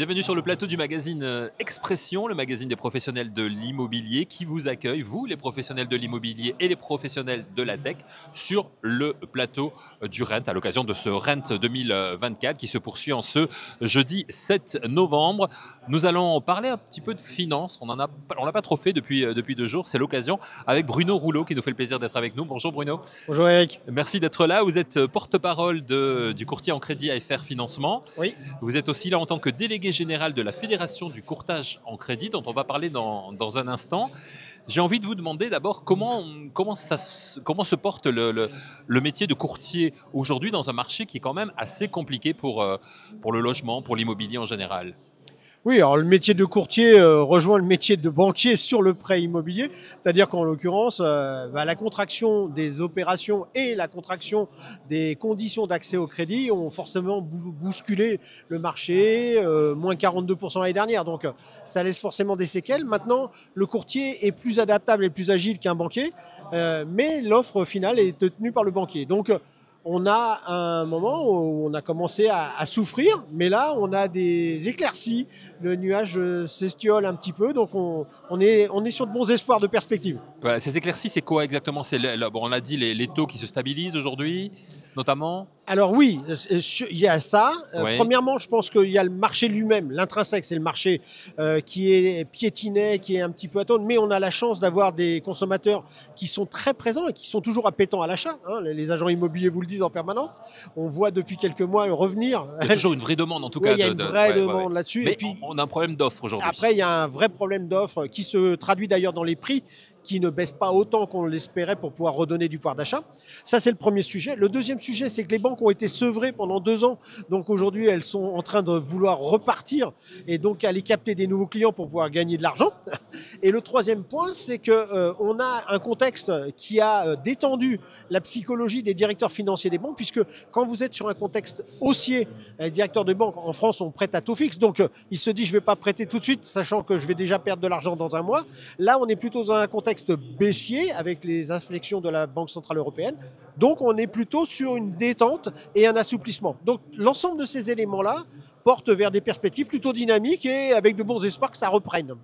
Bienvenue sur le plateau du magazine Expression, le magazine des professionnels de l'immobilier qui vous accueille, vous les professionnels de l'immobilier et les professionnels de la tech, sur le plateau du Rent à l'occasion de ce Rent 2024 qui se poursuit en ce jeudi 7 novembre. Nous allons parler un petit peu de finance, on l'a pas trop fait depuis 2 jours, c'est l'occasion avec Bruno Rouleau qui nous fait le plaisir d'être avec nous. Bonjour Bruno. Bonjour Eric. Merci d'être là, vous êtes porte-parole du courtier en crédit AFR Financement. Oui. Vous êtes aussi là en tant que délégué général de la Fédération du courtage en crédit, dont on va parler dans un instant. J'ai envie de vous demander d'abord comment se porte le métier de courtier aujourd'hui dans un marché qui est quand même assez compliqué pour le logement, pour l'immobilier en général. Oui, alors le métier de courtier rejoint le métier de banquier sur le prêt immobilier, c'est-à-dire qu'en l'occurrence, la contraction des opérations et la contraction des conditions d'accès au crédit ont forcément bousculé le marché, moins 42% l'année dernière, donc ça laisse forcément des séquelles. Maintenant, le courtier est plus adaptable et plus agile qu'un banquier, mais l'offre finale est tenue par le banquier. Donc, on a un moment où on a commencé à souffrir, mais là, on a des éclaircies. Le nuage s'estiole un petit peu, donc on est sur de bons espoirs de perspective. Voilà, ces éclaircies, c'est quoi exactement? On l'a dit, les taux qui se stabilisent aujourd'hui, notamment. Alors oui, il y a ça. Oui. Premièrement, je pense qu'il y a le marché lui-même, l'intrinsèque, c'est le marché qui est piétiné, qui est un petit peu à tonne, mais on a la chance d'avoir des consommateurs qui sont très présents et qui sont toujours appétents à l'achat. Hein. Les agents immobiliers vous le disent en permanence. On voit depuis quelques mois revenir. Il y a toujours une vraie demande en tout cas. Il y a une vraie demande là-dessus. Mais et puis, on a un problème d'offre aujourd'hui. Après, il y a un vrai problème d'offre qui se traduit d'ailleurs dans les prix qui ne baissent pas autant qu'on l'espérait pour pouvoir redonner du pouvoir d'achat. Ça, c'est le premier sujet. Le deuxième sujet, c'est que les banques ont été sevrées pendant 2 ans. Donc aujourd'hui, elles sont en train de vouloir repartir et donc aller capter des nouveaux clients pour pouvoir gagner de l'argent. Et le troisième point, c'est que on a un contexte qui a détendu la psychologie des directeurs financiers des banques, puisque quand vous êtes sur un contexte haussier, les directeurs de banque en France, on prête à taux fixe. Donc il se dit, je ne vais pas prêter tout de suite, sachant que je vais déjà perdre de l'argent dans un mois. Là, on est plutôt dans un contexte baissier avec les inflexions de la Banque Centrale Européenne. Donc, on est plutôt sur une détente et un assouplissement. Donc, l'ensemble de ces éléments-là portent vers des perspectives plutôt dynamiques et avec de bons espoirs que ça reprenne.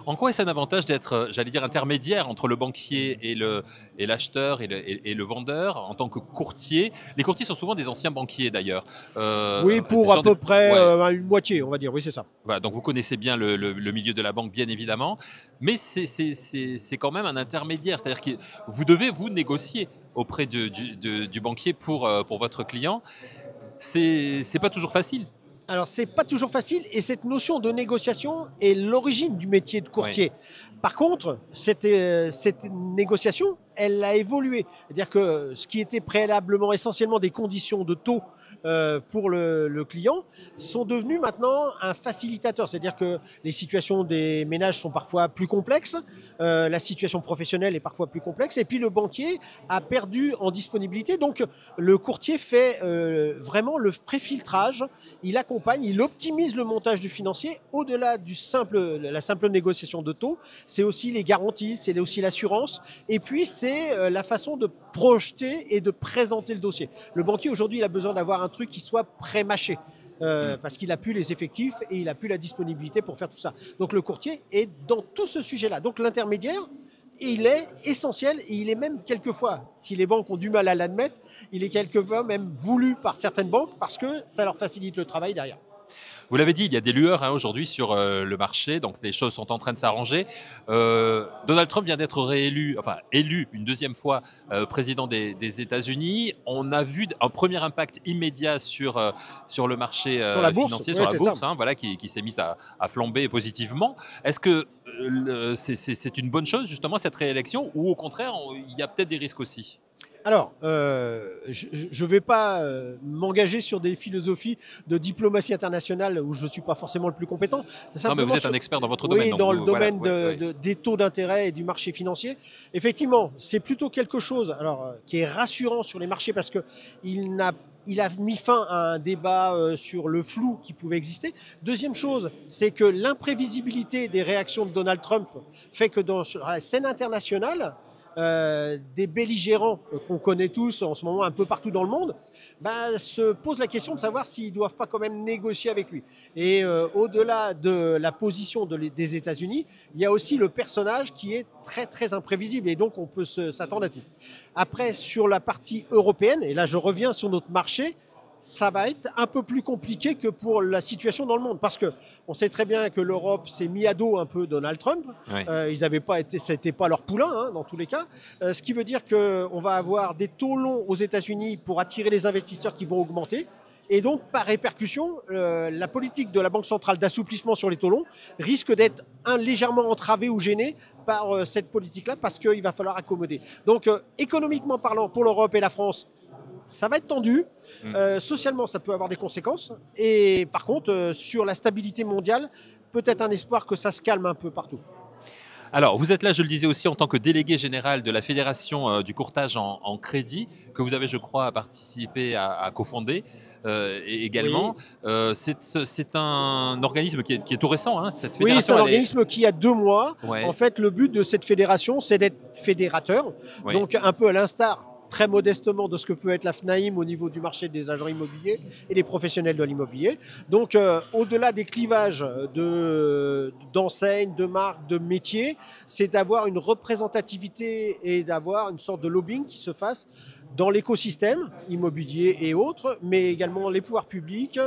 En quoi est-ce un avantage d'être, j'allais dire, intermédiaire entre le banquier et l'acheteur et le vendeur en tant que courtier? Les courtiers sont souvent des anciens banquiers d'ailleurs. Oui, pour à peu près une moitié, on va dire. Oui, c'est ça. Voilà, donc vous connaissez bien le milieu de la banque, bien évidemment. Mais c'est quand même un intermédiaire. C'est-à-dire que vous devez vous négocier auprès du banquier pour votre client. C'est pas toujours facile. Alors, c'est pas toujours facile et cette notion de négociation est l'origine du métier de courtier. Oui. Par contre, cette négociation, elle a évolué. C'est-à-dire que ce qui était préalablement essentiellement des conditions de taux pour le client sont devenus maintenant un facilitateur. C'est-à-dire que les situations des ménages sont parfois plus complexes, la situation professionnelle est parfois plus complexe et puis le banquier a perdu en disponibilité. Donc, le courtier fait vraiment le préfiltrage, il accompagne, il optimise le montage du financier au-delà de la simple négociation de taux. C'est aussi les garanties, c'est aussi l'assurance et puis c'est la façon de projeter et de présenter le dossier. Le banquier aujourd'hui, il a besoin d'avoir un truc qui soit pré-mâché. Parce qu'il n'a plus les effectifs et il n'a plus la disponibilité pour faire tout ça. Donc le courtier est dans tout ce sujet-là. Donc l'intermédiaire, il est essentiel et il est même quelquefois, si les banques ont du mal à l'admettre, il est quelquefois même voulu par certaines banques parce que ça leur facilite le travail derrière. Vous l'avez dit, il y a des lueurs aujourd'hui sur le marché, donc les choses sont en train de s'arranger. Donald Trump vient d'être élu une deuxième fois président des États-Unis. On a vu un premier impact immédiat sur le marché financier, sur la bourse, voilà, qui s'est mise à flamber positivement. Est-ce que c'est une bonne chose justement cette réélection ou au contraire il y a peut-être des risques aussi? Alors, je ne vais pas m'engager sur des philosophies de diplomatie internationale où je ne suis pas forcément le plus compétent. Non, mais vous êtes un expert dans votre domaine. Oui, dans le domaine des taux d'intérêt et du marché financier. Effectivement, c'est plutôt quelque chose qui est rassurant sur les marchés parce qu'il a mis fin à un débat sur le flou qui pouvait exister. Deuxième chose, c'est que l'imprévisibilité des réactions de Donald Trump fait que dans la scène internationale, des belligérants qu'on connaît tous en ce moment un peu partout dans le monde, se pose la question de savoir s'ils ne doivent pas quand même négocier avec lui. Et au-delà de la position des États-Unis, il y a aussi le personnage qui est très très imprévisible et donc on peut s'attendre à tout. Après, sur la partie européenne, et là je reviens sur notre marché, ça va être un peu plus compliqué que pour la situation dans le monde. Parce qu'on sait très bien que l'Europe s'est mis à dos un peu Donald Trump. Oui. Ils n'avaient pas été, ça n'était pas leur poulain, hein, dans tous les cas. Ce qui veut dire qu'on va avoir des taux longs aux États-Unis pour attirer les investisseurs qui vont augmenter. Et donc, par répercussion, la politique de la Banque centrale d'assouplissement sur les taux longs risque d'être légèrement entravée ou gênée par cette politique-là parce qu'il va falloir accommoder. Donc, économiquement parlant, pour l'Europe et la France, ça va être tendu. Socialement, ça peut avoir des conséquences. Et par contre, sur la stabilité mondiale, peut-être un espoir que ça se calme un peu partout. Alors, vous êtes là, je le disais aussi, en tant que délégué général de la Fédération du courtage en crédit, que vous avez, je crois, participé à cofonder également. Oui. C'est un organisme qui est tout récent, hein, cette fédération. Oui, c'est un organisme qui a 2 mois. Ouais. En fait, le but de cette fédération, c'est d'être fédérateur. Ouais. Donc, un peu à l'instar très modestement de ce que peut être la FNAIM au niveau du marché des agents immobiliers et des professionnels de l'immobilier. Donc, au-delà des clivages d'enseignes, de marques, de métiers, c'est d'avoir une représentativité et d'avoir une sorte de lobbying qui se fasse dans l'écosystème immobilier et autres, mais également les pouvoirs publics,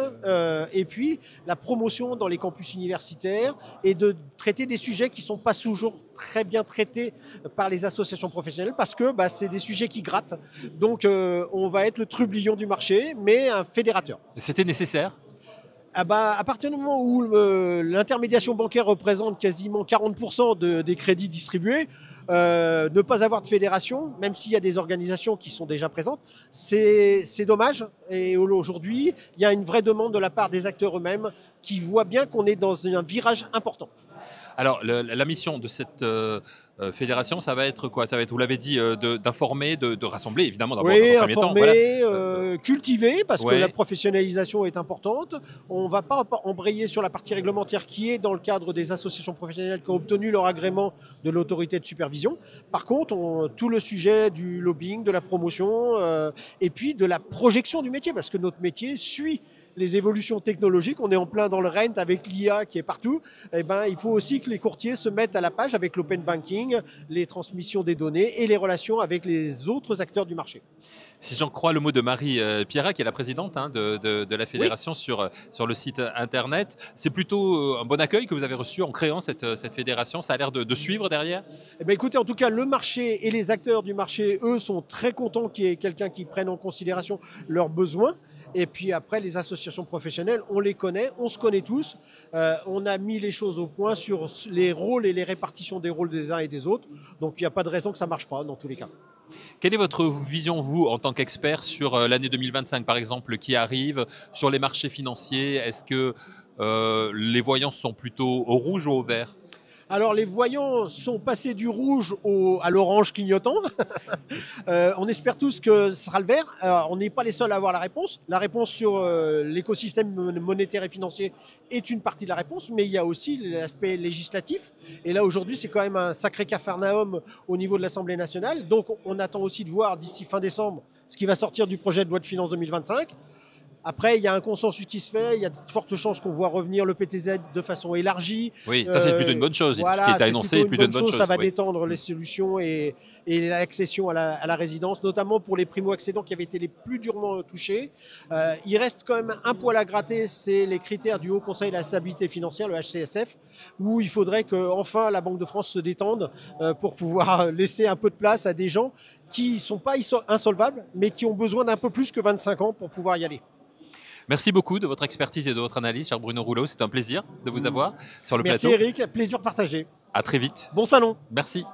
et puis la promotion dans les campus universitaires et de traiter des sujets qui ne sont pas toujours très bien traités par les associations professionnelles parce que c'est des sujets qui grattent. Donc on va être le trublion du marché, mais un fédérateur. C'était nécessaire ? À partir du moment où l'intermédiation bancaire représente quasiment 40% des crédits distribués, ne pas avoir de fédération, même s'il y a des organisations qui sont déjà présentes, c'est dommage. Et aujourd'hui, il y a une vraie demande de la part des acteurs eux-mêmes qui voient bien qu'on est dans un virage important. Alors, la mission de cette fédération, ça va être quoi ? Ça va être, vous l'avez dit, d'informer, de rassembler, évidemment, d'abord, oui, dans un premier temps. Voilà. Cultiver, parce que la professionnalisation est importante. On ne va pas embrayer sur la partie réglementaire qui est dans le cadre des associations professionnelles qui ont obtenu leur agrément de l'autorité de supervision. Par contre, tout le sujet du lobbying, de la promotion, et puis de la projection du métier, parce que notre métier suit les évolutions technologiques, on est en plein dans le rent avec l'IA qui est partout, il faut aussi que les courtiers se mettent à la page avec l'open banking, les transmissions des données et les relations avec les autres acteurs du marché. Si j'en crois le mot de Marie Pierrat, qui est la présidente de la fédération, oui, sur le site internet, c'est plutôt un bon accueil que vous avez reçu en créant cette fédération. Ça a l'air de suivre derrière ? Écoutez, en tout cas, le marché et les acteurs du marché, eux, sont très contents qu'il y ait quelqu'un qui prenne en considération leurs besoins. Et puis après, les associations professionnelles, on les connaît, on se connaît tous. On a mis les choses au point sur les rôles et les répartitions des rôles des uns et des autres. Donc, il n'y a pas de raison que ça ne marche pas dans tous les cas. Quelle est votre vision, vous, en tant qu'expert, sur l'année 2025, par exemple, qui arrive, sur les marchés financiers ? Est-ce que les voyants sont plutôt au rouge ou au vert ? Alors, les voyants sont passés du rouge à l'orange clignotant. On espère tous que ce sera le vert. Alors, on n'est pas les seuls à avoir la réponse. La réponse sur l'écosystème monétaire et financier est une partie de la réponse, mais il y a aussi l'aspect législatif. Et là, aujourd'hui, c'est quand même un sacré capharnaüm au niveau de l'Assemblée nationale. Donc, on attend aussi de voir d'ici fin décembre ce qui va sortir du projet de loi de finances 2025. Après, il y a un consensus qui se fait, il y a de fortes chances qu'on voit revenir le PTZ de façon élargie. Oui, ça c'est plutôt une bonne chose. Voilà, ce qui est annoncé est plutôt une bonne chose. Ça va détendre les solutions et l'accession à la résidence, notamment pour les primo-accédants qui avaient été les plus durement touchés. Il reste quand même un poil à gratter, c'est les critères du Haut Conseil de la stabilité financière, le HCSF, où il faudrait qu'enfin la Banque de France se détende pour pouvoir laisser un peu de place à des gens qui ne sont pas insolvables, mais qui ont besoin d'un peu plus que 25 ans pour pouvoir y aller. Merci beaucoup de votre expertise et de votre analyse, cher Bruno Rouleau. C'est un plaisir de vous avoir sur le plateau. Merci Eric, plaisir partagé. À très vite. Bon salon. Merci.